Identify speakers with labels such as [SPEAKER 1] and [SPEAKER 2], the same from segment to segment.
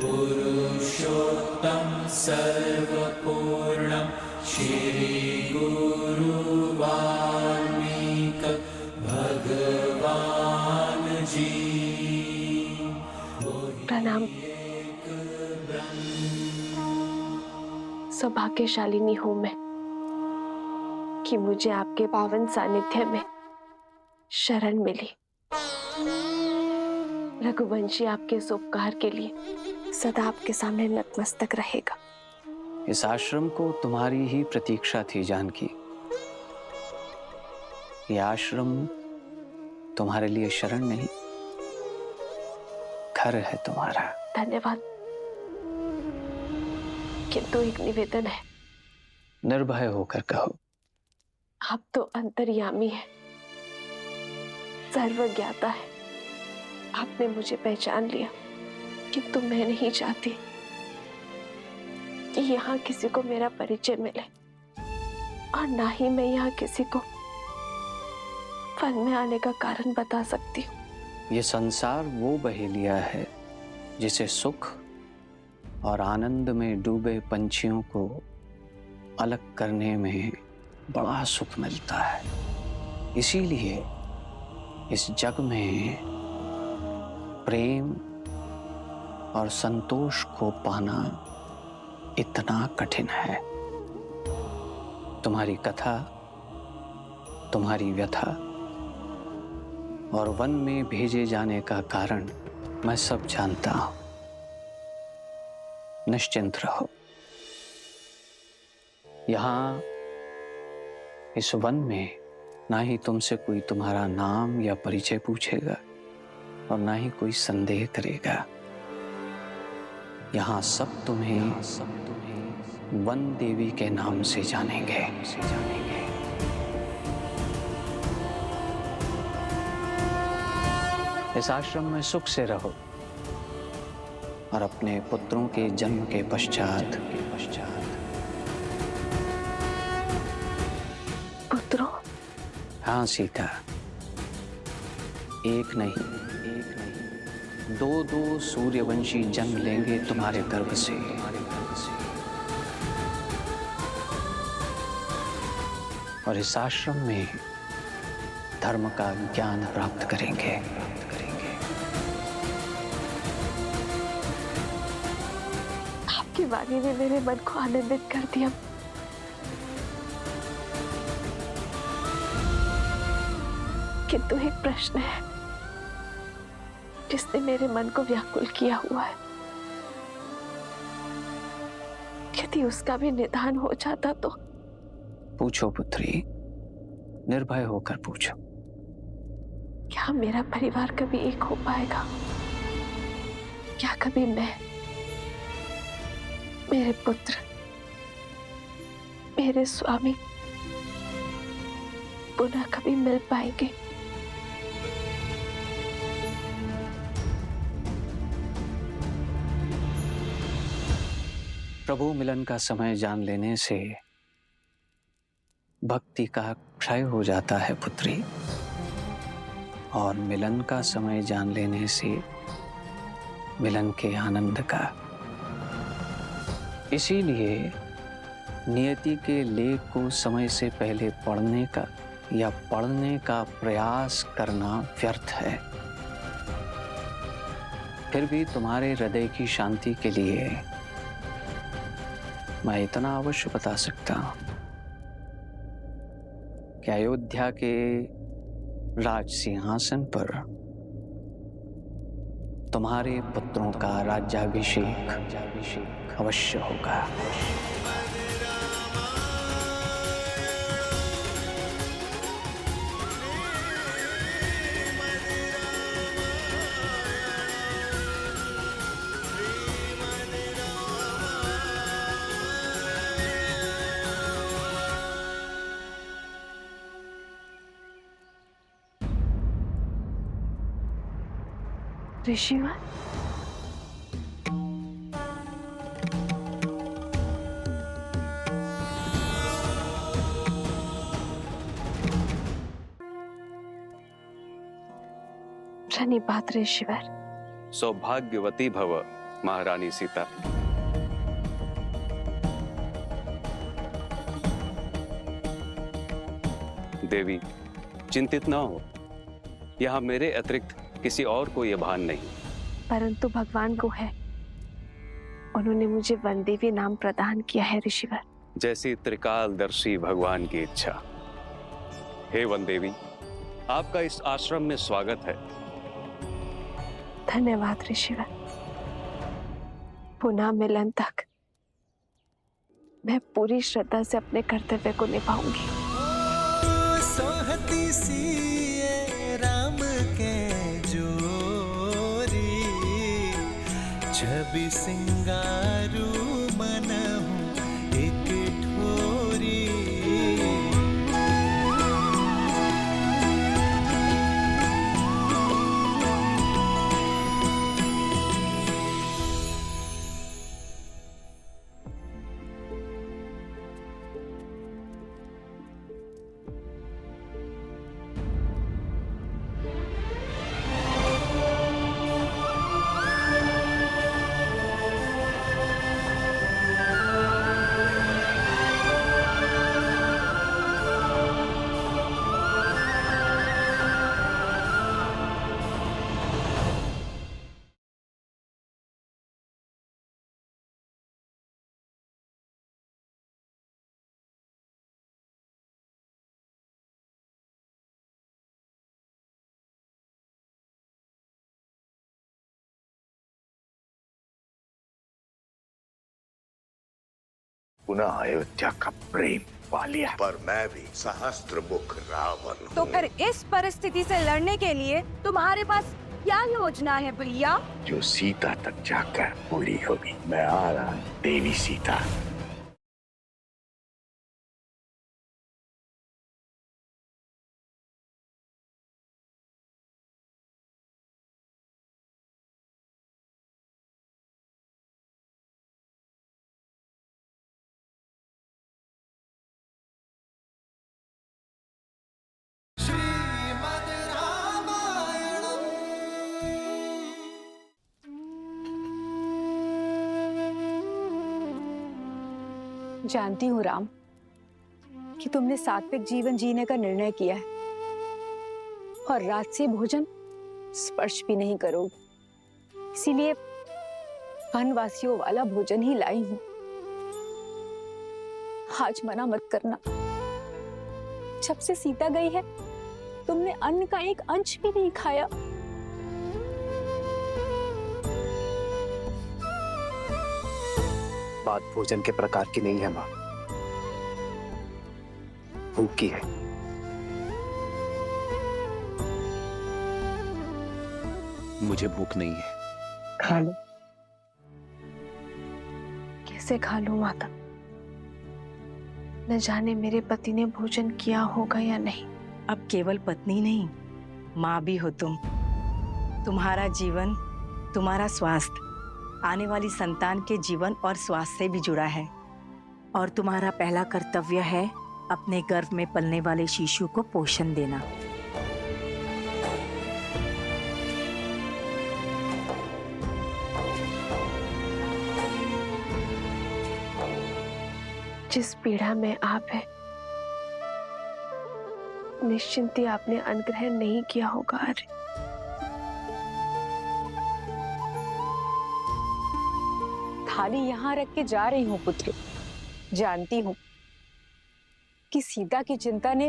[SPEAKER 1] पुरुषोत्तम सर्वपूर्ण श्री गुरु वाल्मीकि भगवान जी।
[SPEAKER 2] प्रणाम। सौभाग्यशालिनी हूं मैं कि मुझे आपके पावन सानिध्य में शरण मिली। रघुवंशी आपके इस उपकार के लिए सदा आपके सामने नतमस्तक रहेगा।
[SPEAKER 3] इस आश्रम को तुम्हारी ही प्रतीक्षा थी जानकी। ये आश्रम तुम्हारे लिए शरण नहीं, घर है तुम्हारा।
[SPEAKER 2] धन्यवाद। किंतु एक निवेदन है।
[SPEAKER 3] निर्भय होकर कहो।
[SPEAKER 2] आप तो अंतर्यामी है, सर्वज्ञाता है। आपने मुझे पहचान लिया, किंतु मैं नहीं चाहती कि यहाँ किसी को मेरा परिचय मिले, और ना ही मैं यहाँ किसी को वन में आने का कारण बता सकती हूँ।
[SPEAKER 3] ये संसार वो बहेलिया है जिसे सुख और आनंद में डूबे पंछियों को अलग करने में बड़ा सुख मिलता है। इसीलिए इस जग में प्रेम और संतोष को पाना इतना कठिन है। तुम्हारी कथा, तुम्हारी व्यथा और वन में भेजे जाने का कारण मैं सब जानता हूं। निश्चिंत रहो। यहां इस वन में ना ही तुमसे कोई तुम्हारा नाम या परिचय पूछेगा और ना ही कोई संदेह करेगा। यहां सब तुम्हें वन देवी के नाम से जानेंगे। इस आश्रम में सुख से रहो और अपने पुत्रों के जन्म के पश्चात
[SPEAKER 2] पुत्रों?
[SPEAKER 3] हाँ सीता, एक नहीं दो सूर्यवंशी जन्म लेंगे तुम्हारे गर्भ से। और इस आश्रम में धर्म का ज्ञान प्राप्त करेंगे।
[SPEAKER 2] आपकी वाणी ने मेरे मन को आनंदित कर दिया। किंतु एक प्रश्न है जिसने मेरे मन को व्याकुल किया हुआ है। यदि उसका भी निदान हो जाता तो।
[SPEAKER 3] पूछो पुत्री, निर्भय होकर पूछो।
[SPEAKER 2] क्या मेरा परिवार कभी एक हो पाएगा? क्या कभी मैं, मेरे पुत्र, मेरे स्वामी पुनः कभी मिल पाएंगे?
[SPEAKER 3] प्रभु मिलन का समय जान लेने से भक्ति का क्षय हो जाता है पुत्री, और मिलन का समय जान लेने से मिलन के आनंद का। इसीलिए नियति के लेख को समय से पहले पढ़ने का या पढ़ने का प्रयास करना व्यर्थ है। फिर भी तुम्हारे हृदय की शांति के लिए मैं इतना अवश्य बता सकता हूं कि अयोध्या के राज सिंहासन पर तुम्हारे पुत्रों का राज्याभिषेक अवश्य होगा।
[SPEAKER 2] ऋषिवर, प्रणिपात ऋषिवर।
[SPEAKER 4] सौभाग्यवती भव। महारानी सीता। देवी, चिंतित ना हो, यहाँ मेरे अतिरिक्त किसी और को यह भान नहीं।
[SPEAKER 2] परंतु भगवान को है। उन्होंने मुझे वनदेवी नाम प्रदान किया है ऋषिवर।
[SPEAKER 4] जैसी त्रिकालदर्शी भगवान की इच्छा। हे वनदेवी, आपका इस आश्रम में स्वागत है।
[SPEAKER 2] धन्यवाद ऋषिवर। पुनः मिलन तक मैं पूरी श्रद्धा से अपने कर्तव्य को निभाऊंगी।
[SPEAKER 5] सोहती सी ये राम के जोरी, छवि सिंगारू मन हूँ एक ठोरी।
[SPEAKER 6] पुनः अयोध्या का प्रेम पा लिया, पर मैं भी सहस्त्र मुख रावण हूँ।
[SPEAKER 7] तो फिर इस परिस्थिति से लड़ने के लिए तुम्हारे पास क्या योजना है भैया?
[SPEAKER 6] जो सीता तक जाकर पूरी होगी। मैं आ रहा हूँ देवी सीता।
[SPEAKER 7] जानती हूँ राम कि तुमने सात्विक जीवन जीने का निर्णय किया है और राजसी भोजन स्पर्श भी नहीं करोगे, इसीलिए वनवासियों वाला भोजन ही लाई हूँ। आज मना मत करना। जब से सीता गई है तुमने अन्न का एक अंश भी नहीं खाया।
[SPEAKER 3] बात भोजन के प्रकार की नहीं है माँ, भूख की है।
[SPEAKER 8] मुझे भूख नहीं है।
[SPEAKER 3] खा लो।
[SPEAKER 2] कैसे खा लूं माता? न जाने मेरे पति ने भोजन किया होगा या नहीं।
[SPEAKER 9] अब केवल पत्नी नहीं, माँ भी हो तुम। तुम्हारा जीवन, तुम्हारा स्वास्थ्य आने वाली संतान के जीवन और स्वास्थ्य से भी जुड़ा है और तुम्हारा पहला कर्तव्य है अपने गर्भ में पलने वाले शिशु को पोषण देना।
[SPEAKER 2] जिस पीड़ा में आप है, निश्चिंती आपने अनुग्रह नहीं किया होगा। अरे
[SPEAKER 7] थाली यहाँ रख के जा रही हूँ पुत्र। जानती हूँ कि सीता की चिंता ने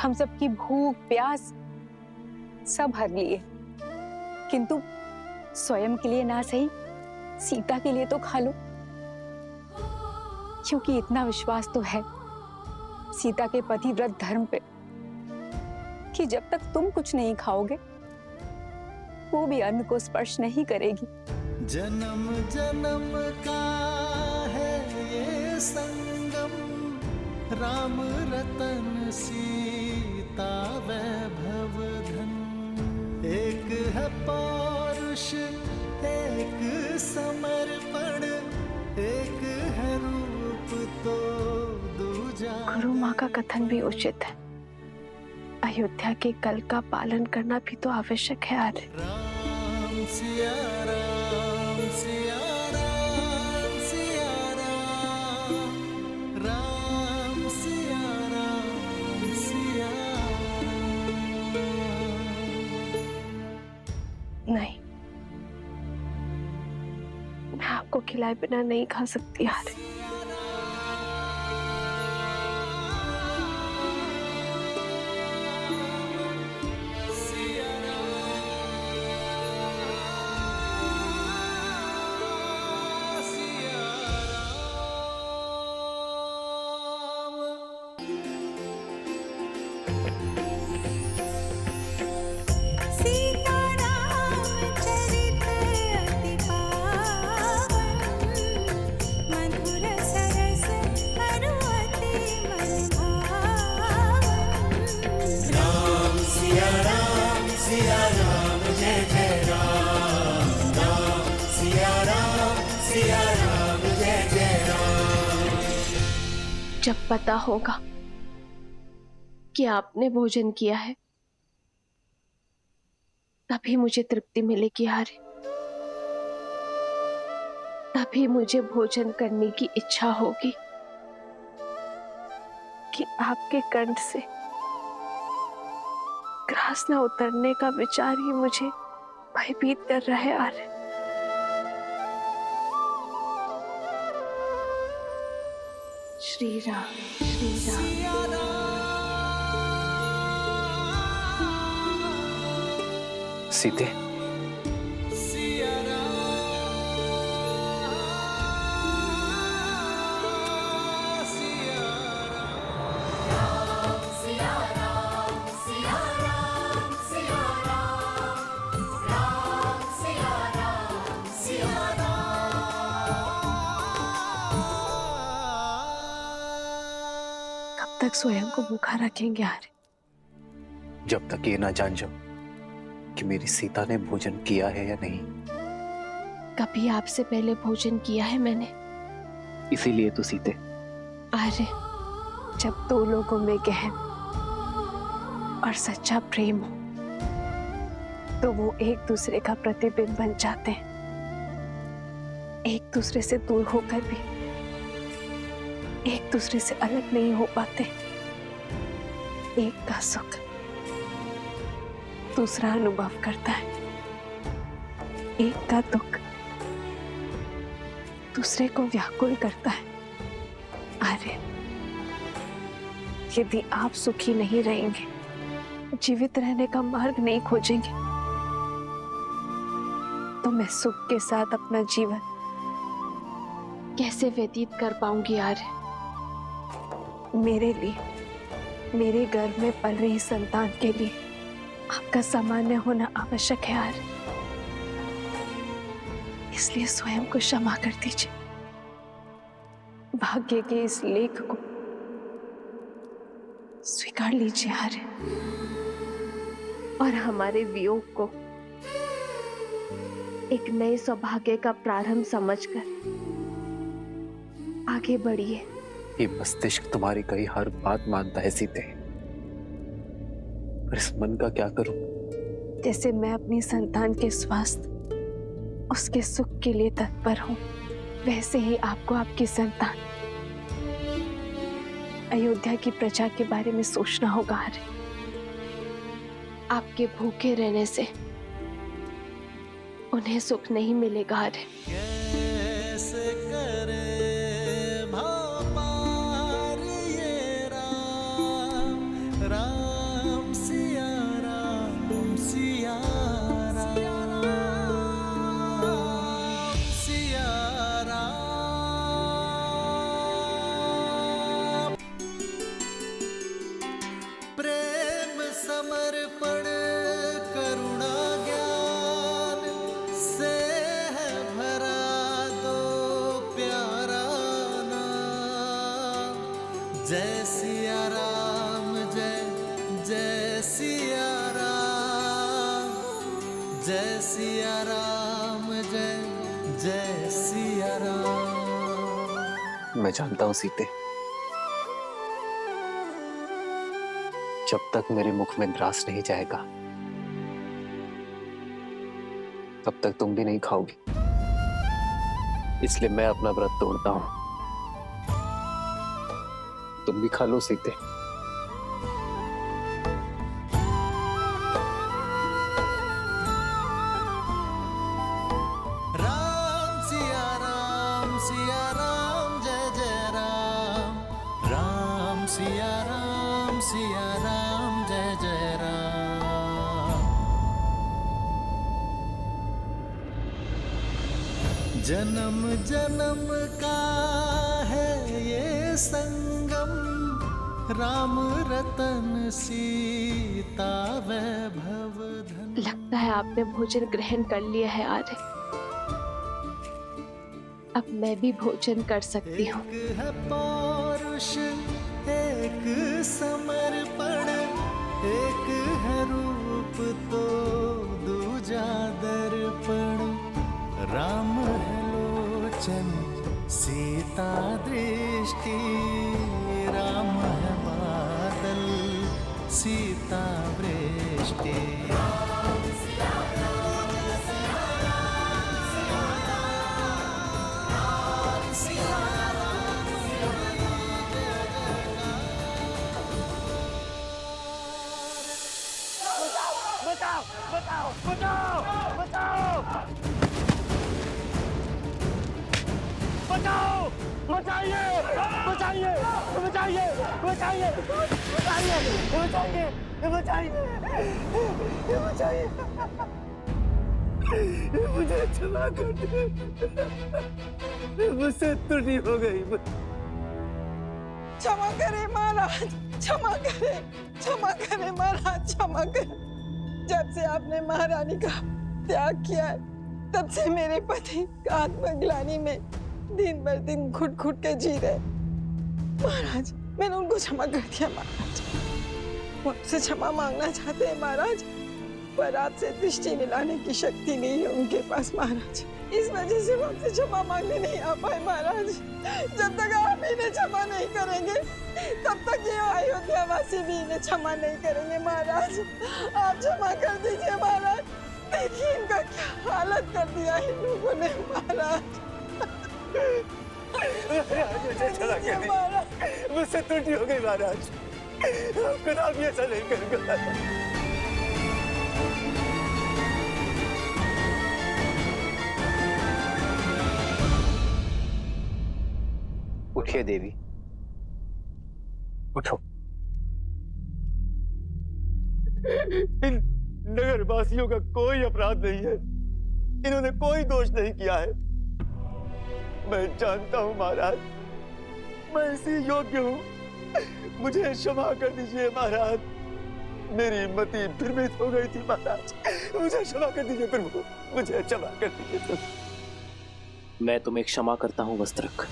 [SPEAKER 7] हम सबकी भूख प्यास सब हर लिए, किंतु स्वयं के लिए ना सही, सीता के लिए तो खा लो, क्योंकि इतना विश्वास तो है सीता के पतिव्रत धर्म पे कि जब तक तुम कुछ नहीं खाओगे वो भी अन्न को स्पर्श नहीं करेगी।
[SPEAKER 5] जन्म जन्म का है ये संगम, राम रतन सीता वैभव धन। एक है पौरुष, एक समर्पण, एक है रूप तो दूजा।
[SPEAKER 2] गुरु माँ का कथन भी उचित है। अयोध्या के कल का पालन करना भी तो आवश्यक है। आर्य
[SPEAKER 5] राम सिया राम सिया
[SPEAKER 2] नहीं, मैं आपको खिलाए बिना नहीं खा सकती आर्य। जब पता होगा कि आपने भोजन किया है तभी मुझे तृप्ति मिलेगी आर्य। तभी मुझे भोजन करने की इच्छा होगी कि आपके कंठ से ग्रास न उतरने का विचार ही मुझे भयभीत कर रहा है आर्य। श्री राम, श्री राम।
[SPEAKER 3] सीते,
[SPEAKER 2] कब तक स्वयं को भूखा रखेंगे आर्य?
[SPEAKER 3] जब तक ये ना जान जाओ कि मेरी सीता ने भोजन किया है या नहीं।
[SPEAKER 2] कभी आपसे पहले भोजन किया है मैंने?
[SPEAKER 3] इसीलिए तो सीते।
[SPEAKER 2] आर्य, जब दो लोगों में गहन और सच्चा प्रेम हो तो वो एक दूसरे का प्रतिबिंब बन जाते हैं। एक दूसरे से दूर होकर भी एक दूसरे से अलग नहीं हो पाते। एक का सुख दूसरा अनुभव करता है, एक का दुख दूसरे को व्याकुल करता है। आर्य, यदि आप सुखी नहीं रहेंगे, जीवित रहने का मार्ग नहीं खोजेंगे, तो मैं सुख के साथ अपना जीवन कैसे व्यतीत कर पाऊंगी आर्य? मेरे लिए, मेरे गर्भ में पल रही संतान के लिए आपका सामान्य होना आवश्यक है आर्य। इसलिए स्वयं को क्षमा कर दीजिए। भाग्य के इस लेख को स्वीकार लीजिए आर्य, और हमारे वियोग को एक नए सौभाग्य का प्रारंभ समझकर आगे बढ़िए।
[SPEAKER 3] ये मस्तिष्क तुम्हारी कही हर बात मानता है सीते, पर इस मन का क्या करूं?
[SPEAKER 2] जैसे मैं अपनी संतान के स्वास्थ्य, उसके सुख के लिए तत्पर हूं, वैसे ही आपको आपकी संतान अयोध्या की प्रजा के बारे में सोचना होगा आर्य। आपके भूखे रहने से उन्हें सुख नहीं मिलेगा आर्य।
[SPEAKER 5] कैसे करे भव पार ये राम, राम सिया राम, सिया राम, सिया राम। प्रेम समर्पण करुणा ज्ञान से है भरा दो प्यारा नाम। जय सिया राम, जय जय सिया राम, जय सिया राम, जय जय सिया राम।
[SPEAKER 3] मैं जानता हूं सीते, जब तक मेरे मुख में ग्रास नहीं जाएगा तब तक तुम भी नहीं खाओगी। इसलिए मैं अपना व्रत तोड़ता हूं। तुम भी खा लो सीते।
[SPEAKER 5] सिया राम जय जय राम। जन्म जन्म का है ये संगम, राम रतन सीता वैभव धन।
[SPEAKER 2] लगता है आपने भोजन ग्रहण कर लिया है आर्य। अब मैं भी भोजन कर सकती हूँ।
[SPEAKER 5] एक है पौरुष, एक समर्पण, एक है रूप तो दूजा दर्पण। राम है लोचन सीता दृष्टि, राम है बादल सीता वृष्टि।
[SPEAKER 6] मुझे क्षमा कर दे, मुझसे त्रुटि हो गई।
[SPEAKER 10] क्षमा करे महाराज, क्षमा करे महाराज, क्षमा करे। जब से आपने महारानी का त्याग किया है, तब से मेरे पति आत्मग्लानि में दिन भर दिन घुट घुट के जी रहे। महाराज, मैंने उनको क्षमा कर दिया महाराज। वो आपसे क्षमा मांगना चाहते हैं महाराज, पर आपसे दृष्टि मिलाने की शक्ति नहीं है उनके पास महाराज। इस वजह से वो आपसे क्षमा मांगने नहीं आ पाए महाराज। जब तक आप इन्हें क्षमा नहीं करेंगे, तब तक ये अयोध्या वासी भी इन्हें क्षमा नहीं करेंगे महाराज। आप क्षमा कर दीजिए महाराज। देखिए इनका क्या हालत कर दिया इन लोगों ने महाराज।
[SPEAKER 6] मुझसे त्रुटि हो गई महाराज, खुदा भी ऐसा नहीं करूंगा।
[SPEAKER 3] उठिए देवी, उठो।
[SPEAKER 6] इन नगर वासियों का कोई अपराध नहीं है, इन्होंने कोई दोष नहीं किया है। मैं जानता हूं महाराज, मैं इसी योग्य हूं, मुझे क्षमा कर दीजिए महाराज। मेरी मति भ्रमित हो गई थी महाराज, मुझे क्षमा कर दीजिए प्रभु, मुझे क्षमा कर दीजिए।
[SPEAKER 8] मैं तुम्हें क्षमा करता हूं वस्त्रक,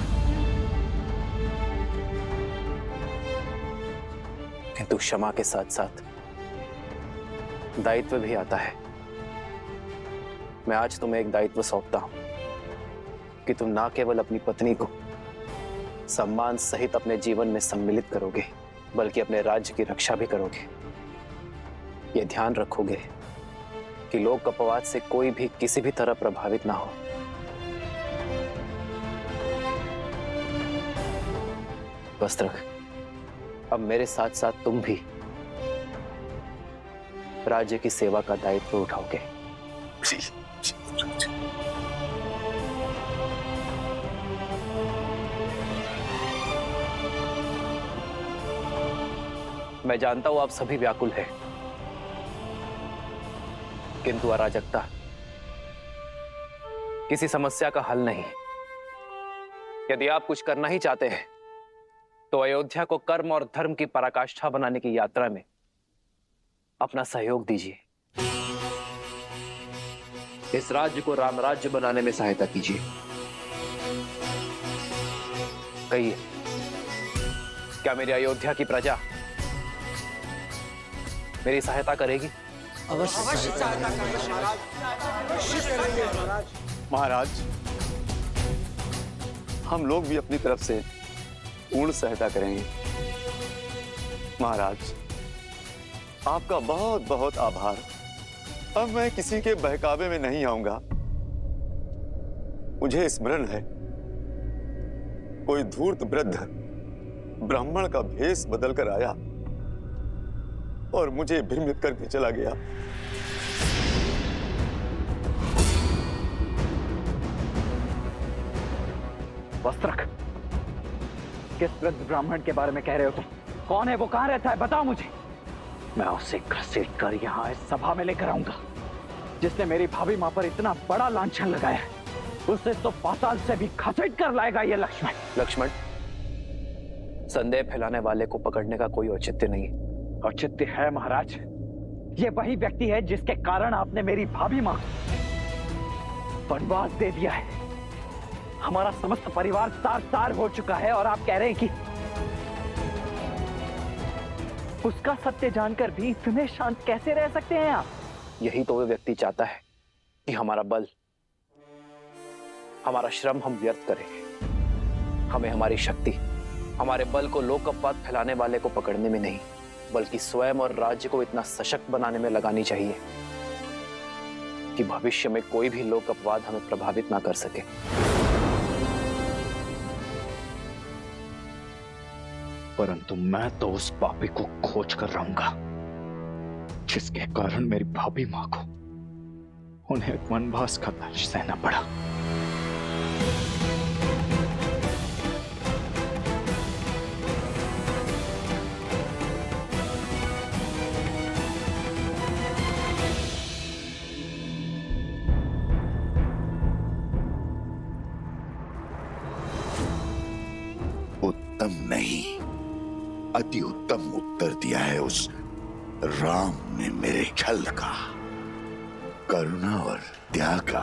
[SPEAKER 8] किंतु क्षमा के साथ साथ दायित्व भी आता है। मैं आज तुम्हें एक दायित्व सौंपता हूं कि तुम ना केवल अपनी पत्नी को सम्मान सहित अपने जीवन में सम्मिलित करोगे, बल्कि अपने राज्य की रक्षा भी करोगे। ये ध्यान रखोगे कि लोक अपवाद से कोई भी किसी भी तरह प्रभावित ना हो। वस्त्रक, अब मेरे साथ साथ तुम भी राज्य की सेवा का दायित्व उठाओगे। मैं जानता हूं आप सभी व्याकुल हैं, किंतु अराजकता किसी समस्या का हल नहीं। यदि आप कुछ करना ही चाहते हैं तो अयोध्या को कर्म और धर्म की पराकाष्ठा बनाने की यात्रा में अपना सहयोग दीजिए। इस राज्य को राम राज्य बनाने में सहायता कीजिए। कहिए, क्या मेरी अयोध्या की प्रजा मेरी सहायता करेगी?
[SPEAKER 5] अवश्य सहायता करेंगे
[SPEAKER 6] महाराज, हम लोग भी अपनी तरफ से पूर्ण सहायता करेंगे। महाराज, आपका बहुत बहुत आभार। अब मैं किसी के बहकावे में नहीं आऊंगा। मुझे स्मरण है, कोई धूर्त वृद्ध ब्राह्मण का भेष बदलकर आया और मुझे भ्रमित करके चला गया।
[SPEAKER 3] वस्त्रक, किस वृद्ध ब्राह्मण के बारे में कह रहे हो तुम? कौन है, वो कहाँ रहता है, बताओ मुझे। मैं उसे घसीट कर यहाँ इस सभा में लेकर आऊंगा। जिसने मेरी भाभी माँ पर इतना बड़ा लांछन लगाया है, उसे तो पाताल से भी घसीट कर लाएगा ये लक्ष्मण।
[SPEAKER 8] लक्ष्मण, संदेह फैलाने वाले को पकड़ने का कोई औचित्य नहीं है।
[SPEAKER 3] औचित्य है महाराज। ये वही व्यक्ति है जिसके कारण आपने मेरी भाभी माँ को वनवास दे दिया है। हमारा समस्त परिवार तार-तार हो चुका है और आप कह रहे हैं कि उसका सत्य जानकर भी इतने शांत कैसे रह सकते हैं आप?
[SPEAKER 8] यही तो वो व्यक्ति चाहता है कि हमारा बल, हमारा श्रम हम व्यर्थ करें। हमें हमारी शक्ति, हमारे बल को लोक अपवाद फैलाने वाले को पकड़ने में नहीं, बल्कि स्वयं और राज्य को इतना सशक्त बनाने में लगानी चाहिए कि भविष्य में कोई भी लोक अपवाद हमें प्रभावित ना कर सके।
[SPEAKER 6] परंतु मैं तो उस पापी को खोज कर रहूंगा जिसके कारण मेरी भाभी मां को उन्हें वनवास का दर्श सहना पड़ा।
[SPEAKER 11] उत्तम नहीं, अति उत्तम उत्तर दिया है उस राम ने मेरे छल का। करुणा और त्याग का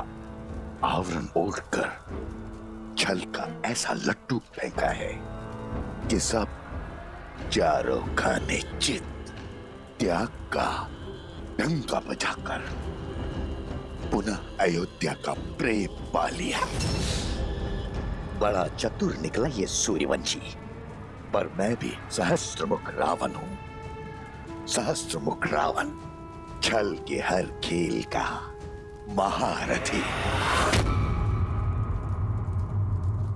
[SPEAKER 11] आवरण ओढ़कर छल का ऐसा लट्टू फेंका है कि सब चारों खाने चित त्याग का डंका बजाकर पुनः अयोध्या का प्रेम पा लिया। बड़ा चतुर निकला ये सूर्यवंशी, पर मैं भी सहस्त्रमुख रावण हूं। सहस्त्रमुख रावण, छल के हर खेल का महारथी।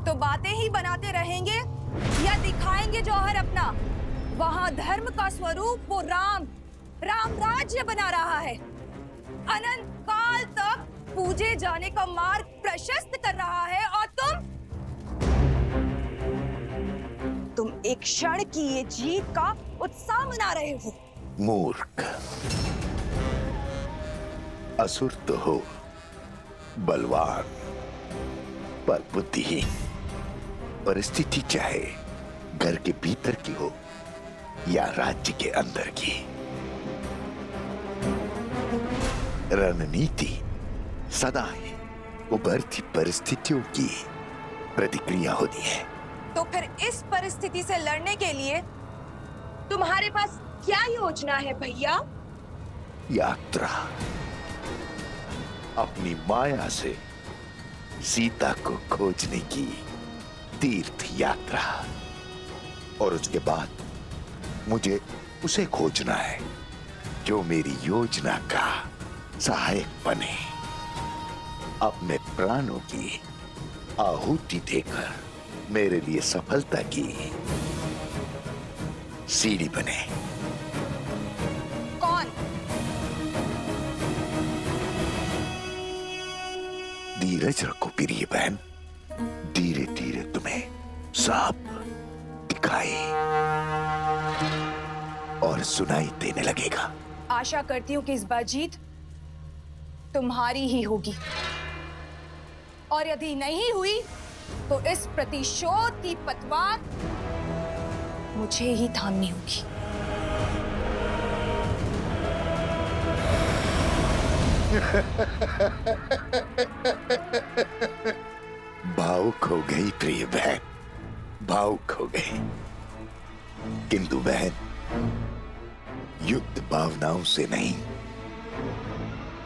[SPEAKER 12] तो बातें ही बनाते रहेंगे या दिखाएंगे जौहर अपना? वहां धर्म का स्वरूप वो राम राज्य बना रहा है। अनंत काल तक पूजे जाने का मार्ग प्रशस्त कर रहा है और तुम एक क्षण की ये जीत का उत्साह मना रहे हो।
[SPEAKER 11] मूर्ख, असुर तो हो, बलवान पर बुद्धिहीन। परिस्थिति चाहे घर के भीतर की हो या राज्य के अंदर की, रणनीति सदा ही उभरती परिस्थितियों की प्रतिक्रिया होती है।
[SPEAKER 12] तो फिर इस परिस्थिति से लड़ने के लिए तुम्हारे पास क्या योजना है भैया?
[SPEAKER 11] यात्रा, अपनी माया से सीता को खोजने की तीर्थ यात्रा। और उसके बाद मुझे उसे खोजना है जो मेरी योजना का सहायक बने, अपने प्राणों की आहुति देकर मेरे लिए सफलता की सीढ़ी बने।
[SPEAKER 12] कौन?
[SPEAKER 11] धीरज रखो प्रिय बहन, धीरे धीरे तुम्हें सब दिखाई और सुनाई देने लगेगा।
[SPEAKER 12] आशा करती हूँ कि इस बार जीत तुम्हारी ही होगी, और यदि नहीं हुई तो इस प्रतिशोध की पतवार मुझे ही थामनी होगी।
[SPEAKER 11] भावुक हो गई प्रिय बहन, भावुक हो गई। किंतु बहन, युक्त भावनाओं से नहीं,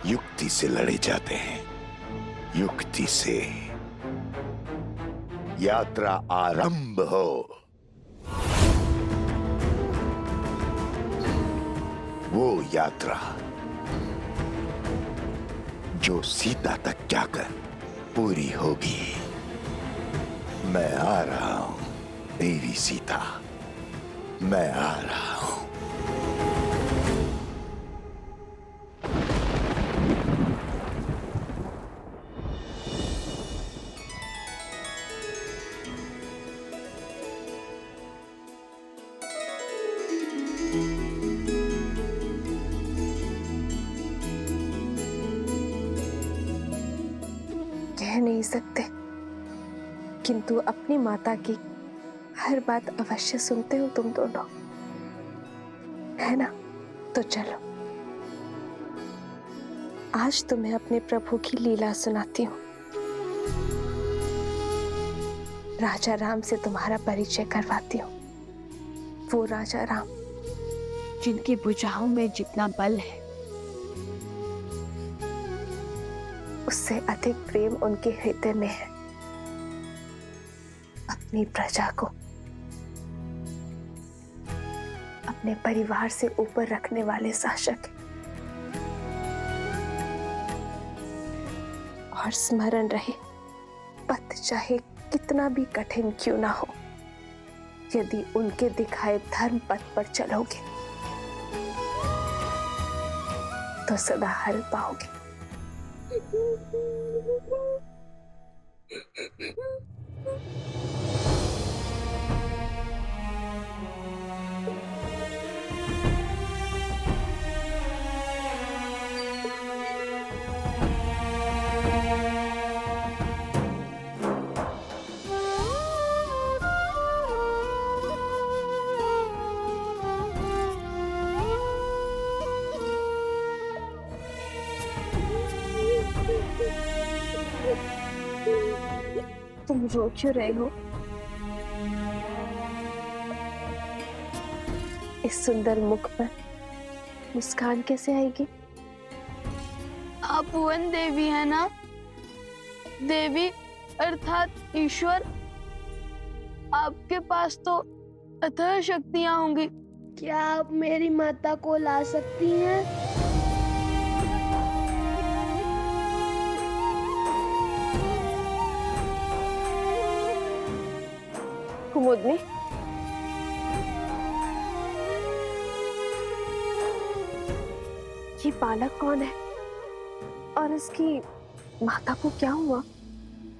[SPEAKER 11] युक्ति से लड़े जाते हैं। युक्ति से यात्रा आरंभ हो। वो यात्रा जो सीता तक जाकर पूरी होगी। मैं आ रहा हूं देवी सीता, मैं आ रहा हूं।
[SPEAKER 2] कह नहीं सकते, किंतु अपनी माता की हर बात अवश्य सुनते हो तुम दोनों, है ना? तो चलो, आज तुम्हें अपने प्रभु की लीला सुनाती हूँ। राजा राम से तुम्हारा परिचय करवाती हूँ। वो राजा राम जिनकी भुजाओं में जितना बल है, उससे अधिक प्रेम उनके हृदय में है। अपनी प्रजा को अपने परिवार से ऊपर रखने वाले शासक। और स्मरण रहे, पथ चाहे कितना भी कठिन क्यों ना हो, यदि उनके दिखाए धर्म पथ पर चलोगे तो सदा हल पाओगे। तुम रो क्यों रहे हो? इस सुंदर मुख पर मुस्कान कैसे आएगी?
[SPEAKER 13] आप भुवन देवी है ना? देवी अर्थात ईश्वर। आपके पास तो अथाह शक्तियां होंगी। क्या आप मेरी माता को ला सकती हैं?
[SPEAKER 2] कुमुदनी, ये बालक कौन है और इसकी माता को क्या हुआ?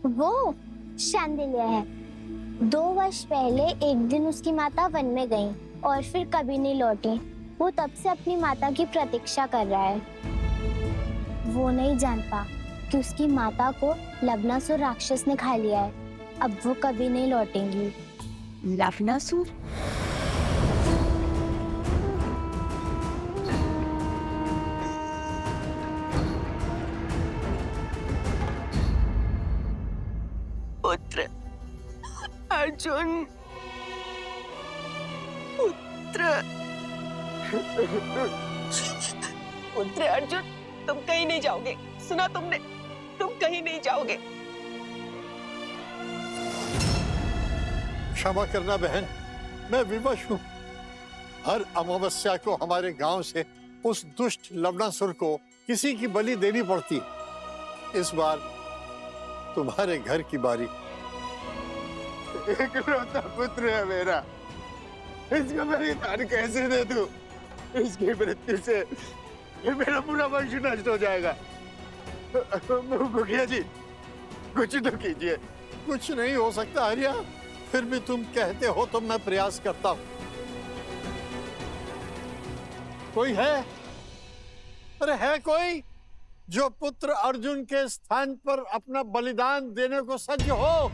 [SPEAKER 14] वो शांडिल्य है। 2 वर्ष पहले एक दिन उसकी माता वन में गई और फिर कभी नहीं लौटी। वो तब से अपनी माता की प्रतीक्षा कर रहा है। वो नहीं जानता कि उसकी माता को लवणासुर राक्षस ने खा लिया है। अब वो कभी नहीं लौटेंगी।
[SPEAKER 13] लवणासुर?
[SPEAKER 10] पुत्र अर्जुन, पुत्र अर्जुन, तुम कहीं नहीं जाओगे। सुना तुमने? तुम कहीं नहीं जाओगे।
[SPEAKER 15] क्षमा करना बहन, मैं विवश हूँ। हर अमावस्या को हमारे गांव से उस दुष्ट लवणासुर को किसी की बलि देनी पड़ती। इस बार तुम्हारे घर की बारी।
[SPEAKER 6] इकलौता पुत्र है मेरा, इसका बलिदान कैसे दे दूं? इसकी मृत्यु से मेरा पूरा वंश नष्ट हो जाएगा। मुखिया जी, कुछ तो कीजिए।
[SPEAKER 15] कुछ नहीं हो सकता हरिया, फिर भी तुम कहते हो तो मैं प्रयास करता हूं। कोई है? अरे है कोई जो पुत्र अर्जुन के स्थान पर अपना बलिदान देने को सज्ज हो?